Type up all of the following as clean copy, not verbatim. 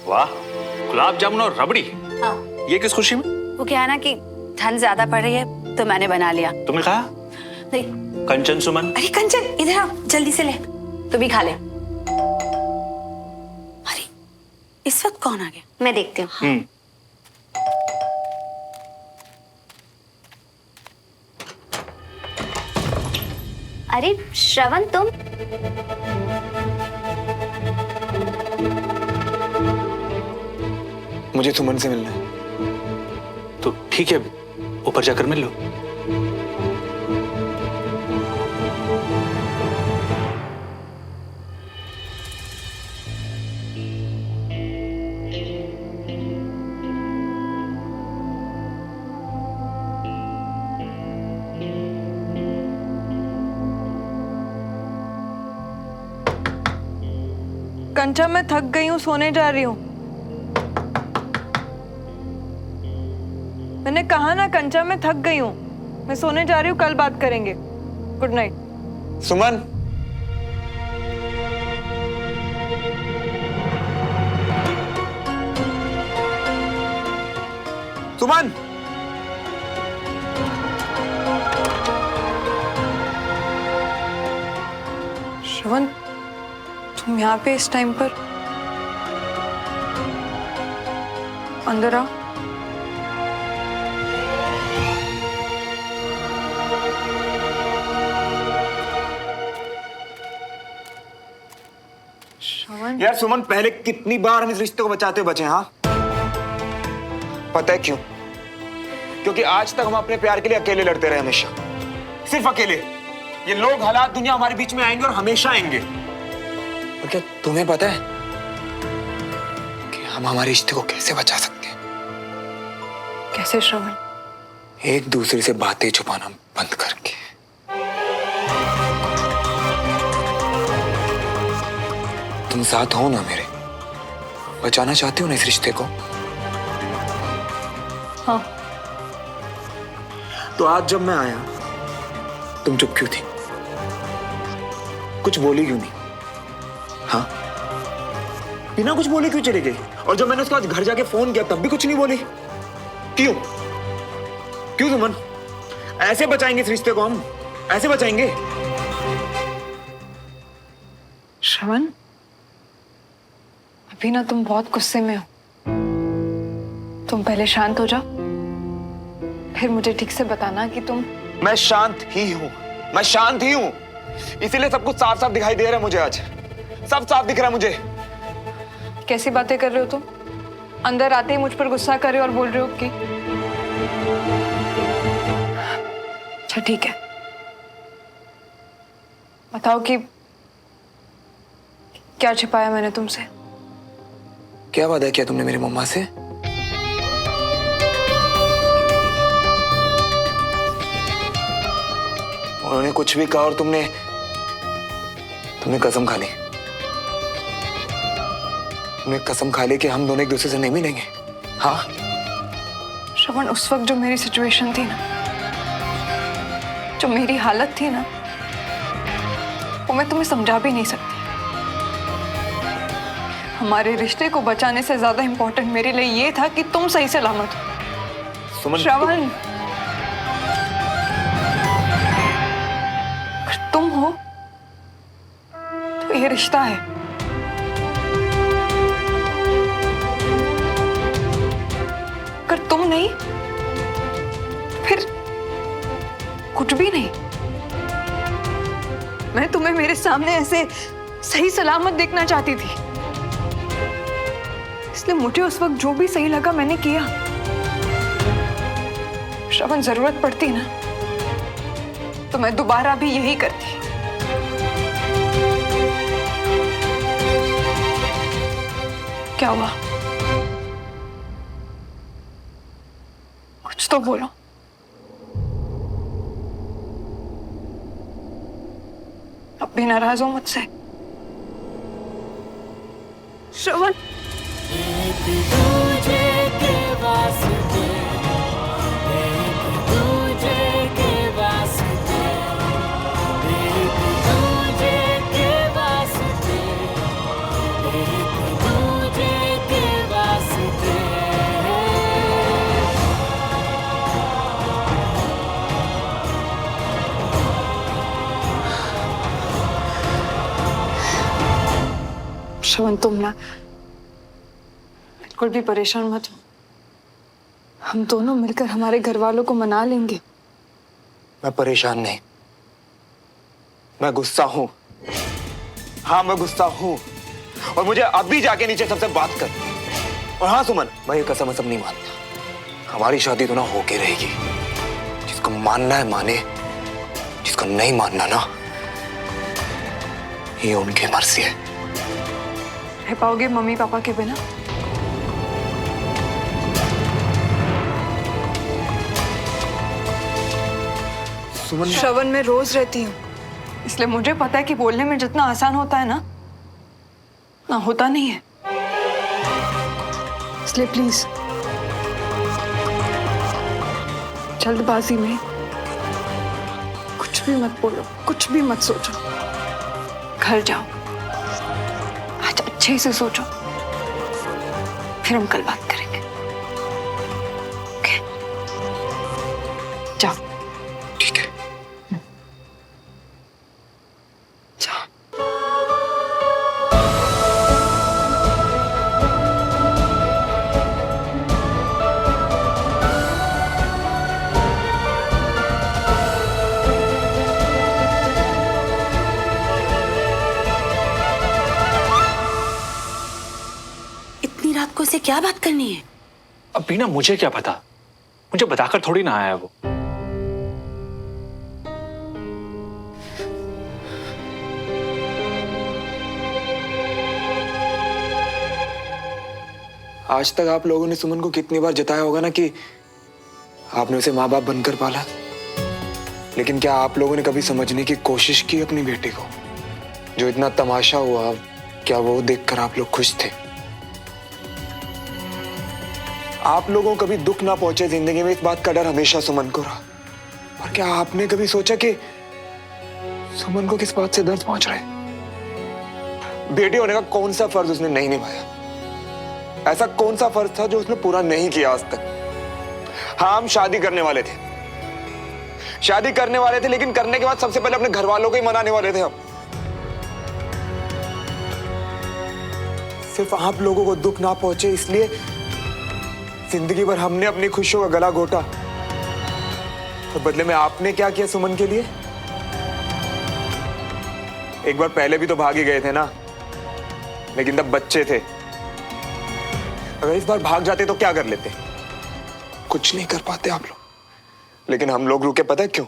वाह, गुलाब जामुन और रबड़ी। हाँ। ये किस खुशी में? वो क्या है ना कि ठंड ज्यादा पड़ रही है तो मैंने बना लिया। तुमने कहा? नहीं। कंचन सुमन। अरे कंचन इधर आओ, जल्दी से ले, तू भी खा ले। अरे इस वक्त कौन आ गया? मैं देखती हूँ। अरे श्रवण, तुम? मुझे सुमन से मिलना है। तो ठीक है, ऊपर जाकर मिल लो। कंचा, मैं थक गई हूँ, सोने जा रही हूँ। मैंने कहा ना कंचा, मैं थक गई हूँ, मैं सोने जा रही हूँ, कल बात करेंगे। Good night. सुमन, सुमन, श्रवण, तुम यहाँ पे इस टाइम पर? अंदर आओ। श्रवण, यार सुमन, पहले कितनी बार हम इस रिश्ते को बचाते हुए बचे, हाँ? पता है क्यों? क्योंकि आज तक हम अपने प्यार के लिए अकेले लड़ते रहे, हमेशा सिर्फ अकेले। ये लोग, हालात, दुनिया हमारे बीच में आएंगे और हमेशा आएंगे। और क्या तुम्हें पता है कि हम हमारे रिश्ते को कैसे बचा सकते हैं? कैसे श्रवण? एक दूसरे से बातें छुपाना बंद करके। तुम साथ हो ना मेरे? बचाना चाहते हो ना इस रिश्ते को? हाँ। तो आज जब मैं आया, तुम चुप क्यों थी? कुछ बोली क्यों नहीं? हाँ, बिना कुछ बोले क्यों चली गई? और जब मैंने उसके बाद घर जाके फोन किया तब भी कुछ नहीं बोली। क्यों? क्यों सुमन? ऐसे बचाएंगे इस रिश्ते को हम? ऐसे बचाएंगे? श्रवण, अभी ना तुम बहुत गुस्से में हो। तुम पहले शांत हो जाओ, फिर मुझे ठीक से बताना कि तुम। मैं शांत ही हूं, मैं शांत ही हूं। इसीलिए सब कुछ साफ साफ दिखाई दे रहा है मुझे आज। सब साफ दिख रहा है मुझे। कैसी बातें कर रहे हो तुम? अंदर आते ही मुझ पर गुस्सा कर रहे हो और बोल रहे हो कि। अच्छा ठीक है, बताओ कि क्या छिपाया मैंने तुमसे? क्या वादा किया तुमने मेरी मम्मा से? उन्होंने कुछ भी कहा और तुमने कसम खा ली। तुमने कसम खा ली कि हम दोनों एक दूसरे से नहीं मिलेंगे। हाँ श्रवण, उस वक्त जो मेरी सिचुएशन थी ना, जो मेरी हालत थी ना, वो मैं तुम्हें समझा भी नहीं सकती। हमारे रिश्ते को बचाने से ज्यादा इंपॉर्टेंट मेरे लिए ये था कि तुम सही सलामत हो। सुमन, श्रवण, अगर तुम हो तो ये रिश्ता है। अगर तुम नहीं, फिर कुछ भी नहीं। मैं तुम्हें मेरे सामने ऐसे सही सलामत देखना चाहती थी, इसलिए मुझे उस वक्त जो भी सही लगा मैंने किया। श्रवण, जरूरत पड़ती ना तो मैं दोबारा भी यही करती। क्या हुआ? कुछ तो बोलो। अब भी नाराज हो मुझसे? श्रवण, के श्रवण तुम ना बिल्कुल भी परेशान मत हो। हम दोनों मिलकर हमारे घर वालों को मना लेंगे। मैं परेशान नहीं, मैं गुस्सा हूं। हाँ मैं गुस्सा हूं और मुझे अभी जाके नीचे सबसे बात कर। और हाँ सुमन, मैं ये कसम नहीं मानता। हमारी शादी तो ना होके रहेगी। जिसको मानना है माने, जिसको नहीं मानना ना, ये उनकी मर्जी है। रह पाओगे मम्मी पापा के बिना? सुमन, श्रवण में रोज रहती हूँ, इसलिए मुझे पता है कि बोलने में जितना आसान होता है ना, उतना होता नहीं है। इसलिए प्लीज जल्दबाजी में कुछ भी मत बोलो, कुछ भी मत सोचो। घर जाओ, आज अच्छे से सोचो, फिर हम कल बात करेंगे। ओके? जाओ। ठीक है। जाओ। इतनी रात को उसे क्या बात करनी है? अब बीना मुझे क्या पता, मुझे बताकर थोड़ी ना आया वो। आज तक आप लोगों ने सुमन को कितनी बार जताया होगा ना कि आपने उसे माँ बाप बनकर पाला, लेकिन क्या आप लोगों ने कभी समझने की कोशिश की अपनी बेटी को? जो इतना तमाशा हुआ, क्या वो देखकर आप लोग खुश थे? आप लोगों को कभी दुख ना पहुंचे जिंदगी में, इस बात का डर हमेशा सुमन को रहा। और क्या आपने कभी सोचा कि सुमन को किस बात से दर्द पहुंच रहा है? बेटी होने का कौन सा फर्ज उसने नहीं निभाया? ऐसा कौन सा फर्ज था जो उसने पूरा नहीं किया आज तक? हाँ, हम शादी करने वाले थे, शादी करने वाले थे, लेकिन करने के बाद सबसे पहले अपने घर वालों को ही मनाने वाले थे हम। सिर्फ आप लोगों को दुख ना पहुंचे इसलिए जिंदगी भर हमने अपनी खुशियों का गला घोटा। तो बदले में आपने क्या किया सुमन के लिए? एक बार पहले भी तो भाग ही गए थे ना, लेकिन तब बच्चे थे। अगर इस बार भाग जाते तो क्या कर लेते? कुछ नहीं कर पाते आप लोग, लेकिन हम लोग रुके। पता है क्यों?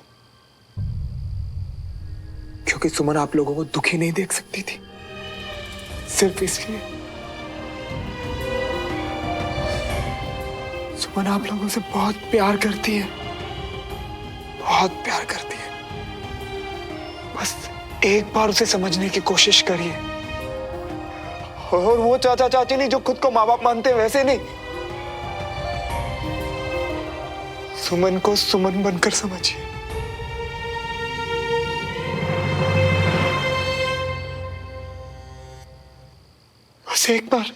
क्योंकि सुमन आप लोगों को दुखी नहीं देख सकती थी, सिर्फ इसलिए। सुमन आप लोगों से बहुत प्यार करती है, बहुत प्यार करती है। बस एक बार उसे समझने की कोशिश करिए। और वो चाचा चाची नहीं जो खुद को माँ बाप मानते हैं, वैसे नहीं। सुमन को सुमन बनकर समझिए। बस एक बार।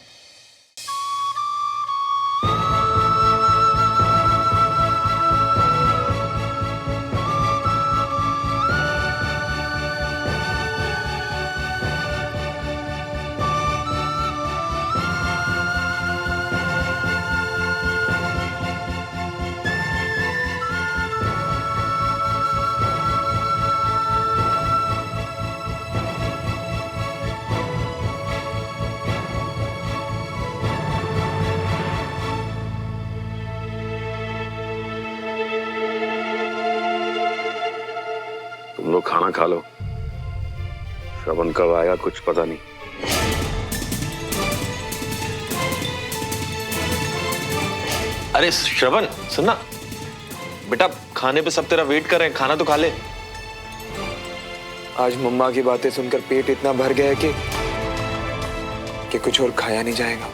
तुम लोग खाना खा लो। श्रवण कब आएगा कुछ पता नहीं। अरे श्रवण सुनना बेटा, खाने पे सब तेरा वेट कर रहे हैं, खाना तो खा ले। आज मम्मा की बातें सुनकर पेट इतना भर गया है कि कुछ और खाया नहीं जाएगा।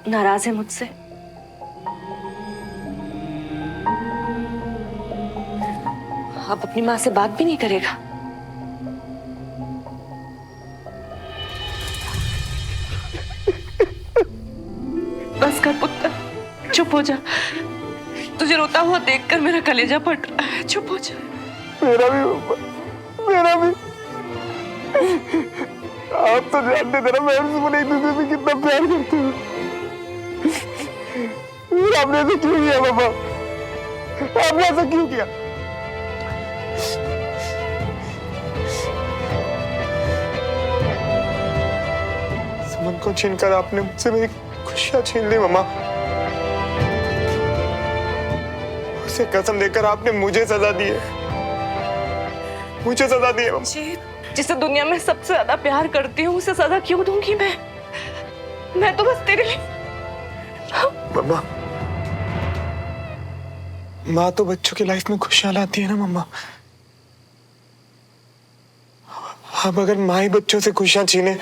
नाराज है मुझसे? अब अपनी माँ से बात भी नहीं करेगा? बस कर पुत्र, चुप हो जा। तुझे रोता हुआ देखकर मेरा कलेजा फट रहा है। चुप हो जा। मेरा भी मम्मा, मेरा भी। आप तो जानते थे ना मैं और सुमन एक दूसरे से कितना प्यार करते हैं। आपने ऐसा क्यों किया पापा? आपने ऐसा क्यों किया? सुमन को छीनकर आपने मुझसे मेरी खुशियां छीन ली मम्मा। उसे कसम देकर आपने मुझे सजा दी है। मुझे सजा दी है जी, जिसे दुनिया में सबसे ज्यादा प्यार करती हूँ उसे सजा क्यों दूंगी मैं तो बस तेरे लिए। मम्मा, माँ तो बच्चों की लाइफ में खुशियां लाती है ना मम्मा। अब अगर माँ ही बच्चों से खुशियां छीने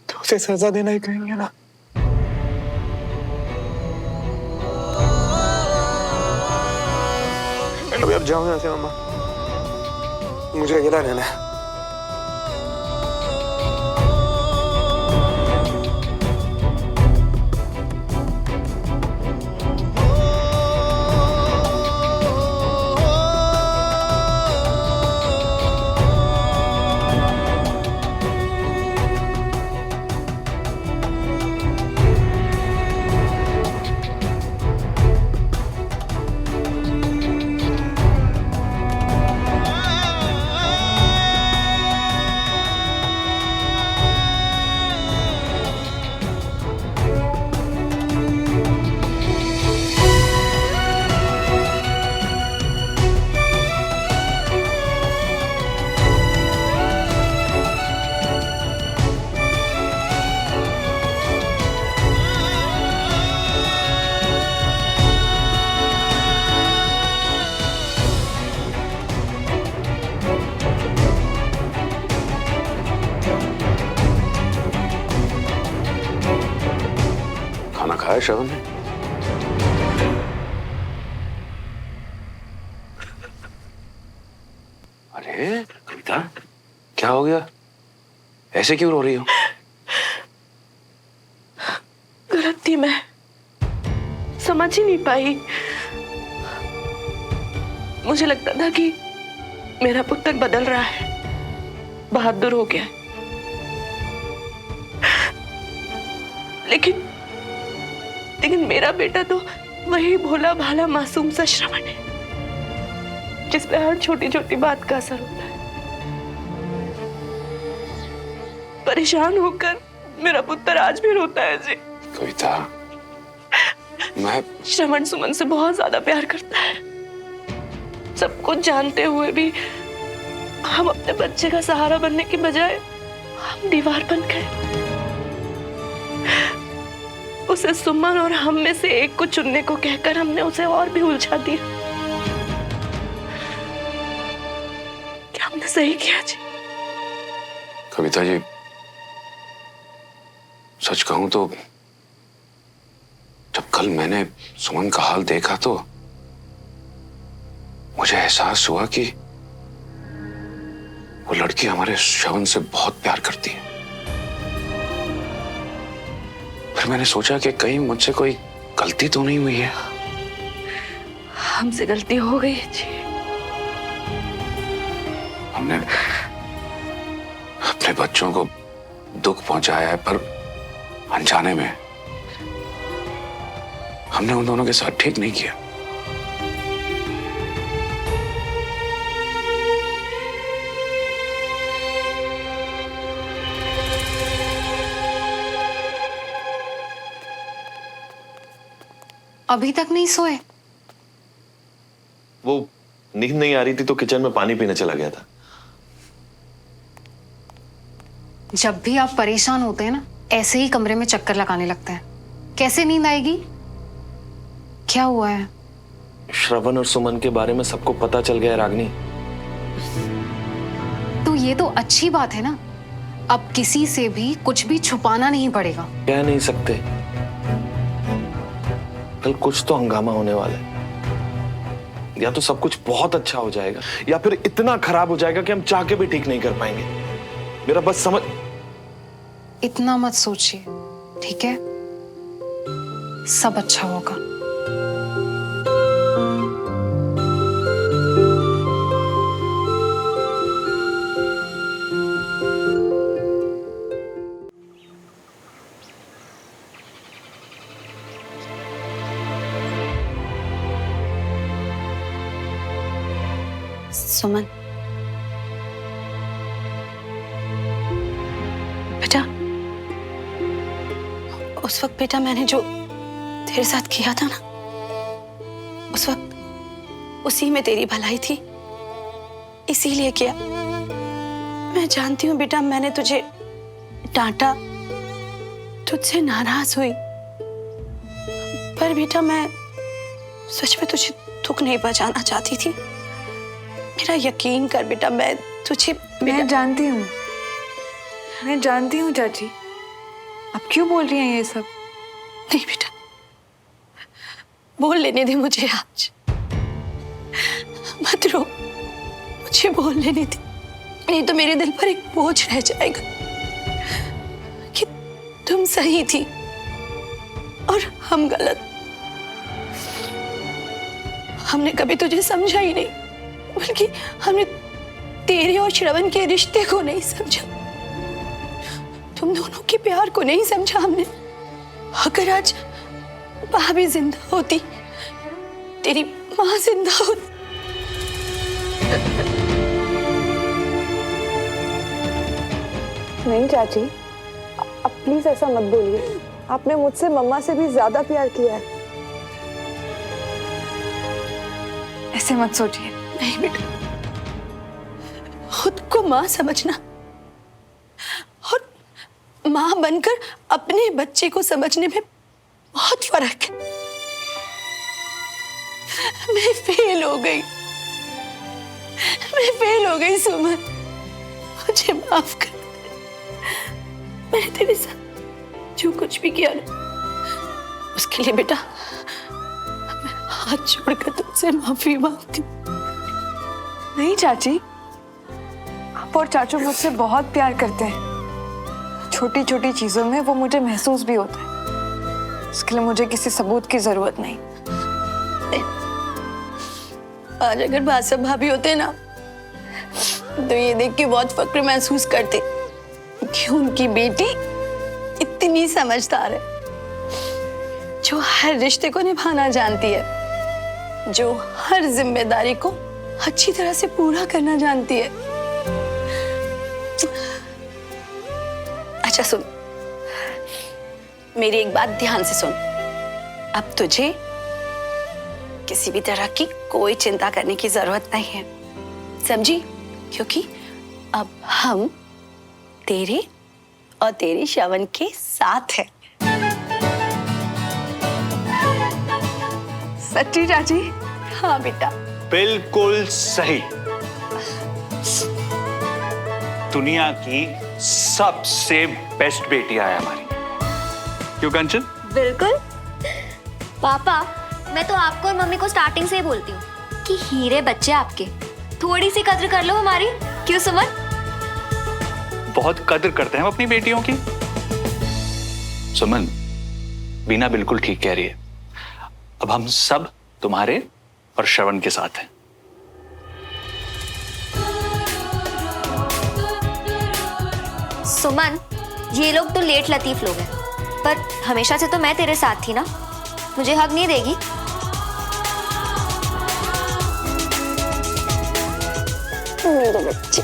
तो उसे सजा देना ही कहेंगे ना। अभी अब जाओ यहाँ से मम्मा, मुझे अकेला रहना है। खाना खाया श्रवण ने? अरे कविता, क्या हो गया? ऐसे क्यों रो रही हो? गलत थी मैं, समझ ही नहीं पाई। मुझे लगता था कि मेरा पुत्र बदल रहा है, बहादुर हो गया है। लेकिन मेरा बेटा तो वही भोला भाला मासूम सा श्रवण है, जिस पे हर छोटी छोटी बात का असर होता है। परेशान होकर मेरा पुत्र आज भी रोता है जी। कविता, मैं श्रवण सुमन से बहुत ज्यादा प्यार करता है। सब कुछ जानते हुए भी हम अपने बच्चे का सहारा बनने के बजाय हम दीवार बन गए। उसे सुमन और हम में से एक को चुनने को कहकर हमने उसे और भी उलझा दिया। क्या हमने सही किया जी? कविता जी, सच कहूं तो जब कल मैंने सुमन का हाल देखा तो मुझे एहसास हुआ कि वो लड़की हमारे श्रवण से बहुत प्यार करती है। फिर मैंने सोचा कि कहीं मुझसे कोई गलती तो नहीं हुई है। हमसे गलती हो गई जी। हमने अपने बच्चों को दुख पहुंचाया है, पर अनजाने में हमने उन दोनों के साथ ठीक नहीं किया। अभी तक नहीं सोए? वो नींद नहीं आ रही थी तो किचन में पानी पीने चला गया था। जब भी आप परेशान होते हैं ना, ऐसे ही कमरे में चक्कर लगाने लगते हैं। कैसे नींद आएगी? क्या हुआ है? श्रवण और सुमन के बारे में सबको पता चल गया है रागिनी। तो ये तो अच्छी बात है ना। अब किसी से भी कुछ भी छुपाना नहीं पड़ेगा। कह नहीं सकते, कल कुछ तो हंगामा होने वाला है। या तो सब कुछ बहुत अच्छा हो जाएगा या फिर इतना खराब हो जाएगा कि हम चाह के भी ठीक नहीं कर पाएंगे। मेरा बस समझ। इतना मत सोचिए, ठीक है? सब अच्छा होगा। सुमन, बेटा, उस वक्त बेटा मैंने जो तेरे साथ किया था ना, उस वक्त उसी में तेरी भलाई थी, इसीलिए किया। मैं जानती हूँ बेटा, मैंने तुझे डांटा, तुझसे नाराज हुई, पर बेटा मैं सच में तुझे दुख नहीं पहुंचाना चाहती थी। मेरा यकीन कर बेटा, मैं तुझे मैं जानती हूँ, मैं जानती हूँ चाची। आप क्यों बोल रही हैं ये सब? नहीं बेटा, बोल लेने दे मुझे आज, मत रो, मुझे बोल लेने दे, नहीं तो मेरे दिल पर एक बोझ रह जाएगा कि तुम सही थी और हम गलत। हमने कभी तुझे समझा ही नहीं, बल्कि हमने तेरे और श्रवण के रिश्ते को नहीं समझा, तुम दोनों के प्यार को नहीं समझा हमने। अगर आज भाभी जिंदा होती, तेरी माँ जिंदा होती, नहीं चाची, अब प्लीज ऐसा मत बोलिए। आपने मुझसे मम्मा से भी ज्यादा प्यार किया है। ऐसे मत सोचिए। नहीं बेटा, खुद को माँ समझना और माँ बनकर अपने बच्चे को समझने में बहुत फर्क है। मैं फेल हो गई, मैं फेल हो गई सुमन, मुझे माफ कर दे। मैंने तेरे साथ जो कुछ भी किया ना, उसके लिए बेटा मैं हाथ जोड़कर तुझसे माफी मांगती हूँ। नहीं चाची, आप और चाचू मुझसे बहुत प्यार करते हैं। छोटी छोटी चीजों में वो मुझे महसूस भी होता है। इसके लिए मुझे किसी सबूत की जरूरत नहीं। आज अगर बादशाह भाभी होते ना, तो ये देख के बहुत फक्र महसूस करते कि उनकी बेटी इतनी समझदार है, जो हर रिश्ते को निभाना जानती है, जो हर जिम्मेदारी को अच्छी तरह से पूरा करना जानती है। अच्छा सुन, मेरी एक बात ध्यान से सुन। अब तुझे किसी भी तरह की कोई चिंता करने की जरूरत नहीं है, समझी? क्योंकि अब हम तेरे और तेरे श्रवण के साथ हैं। सच्ची चाची? हाँ बेटा, बिल्कुल सही। दुनिया की सबसे बेस्ट बेटियां है हमारी, क्यों कंचन? बिल्कुल। पापा, मैं तो आपको और मम्मी को स्टार्टिंग से ही बोलती हूँ कि हीरे बच्चे आपके, थोड़ी सी कद्र कर लो हमारी। क्यों सुमन? बहुत कद्र करते हैं हम अपनी बेटियों की। सुमन, बीना बिल्कुल ठीक कह रही है। अब हम सब तुम्हारे और श्रवण के साथ हैं। सुमन, ये लोग तो लेट लतीफ लोग हैं, पर हमेशा से तो मैं तेरे साथ थी ना, मुझे हक नहीं देगी? मेरे बच्चे।